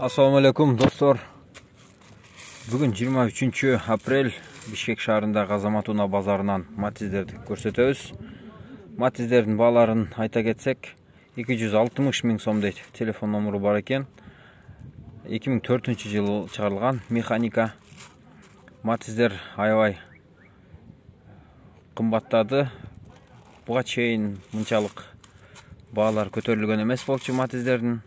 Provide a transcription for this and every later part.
Assalamu alaikum dostlar. Bugün 23 aprel Bishkek şaharındагы Азамат Уна базарынан Матиздерди көрсөтөбүз. Матиздердин бааларын айта кетсек, 260 миң сом дейт. Телефон номеру бар экен. 2004-жылы чыгарылган механика. Матиздер аябай кымбаттады. Буга чейин мынчалык баалар көтөрүлгөн эмес болчу Матиздердин.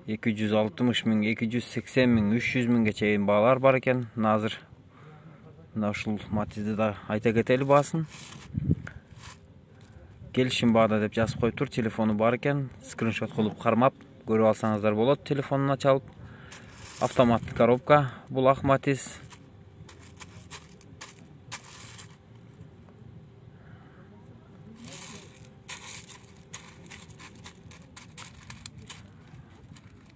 260 миң, 280 миң, 300 миңге чейин баалар бар экен. Азыр мына ушул Матизди да айта кетели баасын. Келишим баада деп жазып коюптур. Телефону бар экен. Скриншот кылып кармап көрүп алсаңыздар болот. Телефонуна чалып. Автоматтык коробка. Бул ак Матиз.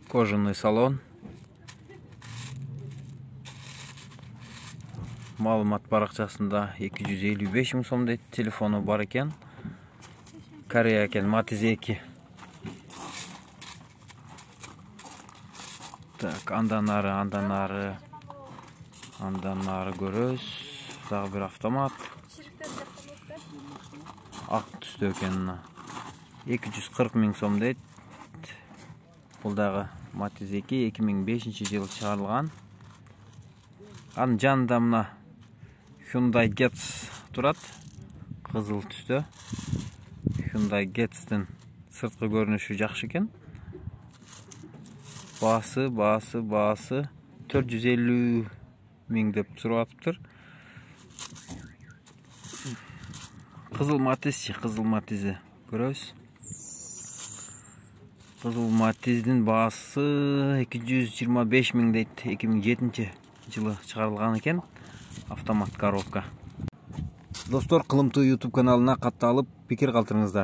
Кожаный салон. Маалымат баракчасында 255 миң сом дейт. Телефону бар экен. Корея экен, Матиз 2. Так, андан ары көрөбүз. Дагы бир автомат. Ак түстө экен. 240 миң сом дейт. Бул дагы Матиз 2 2005-жылы чыгарылган. Анын жанында мына Hyundai Getz турат. Кызыл түстө. Hyundai Getz'тин сырткы көрүнүшү жакшы экен. Баасы 450 миң деп сурап атыптыр. Кызыл Матизди көрөбүз. Кызыл Матиздин баасы 225 миң дейт. 2007-жылы чыгарылган экен. Автомат коробка. Достор, кылымтуу YouTube каналына катталып, пикир калтырыңыздар.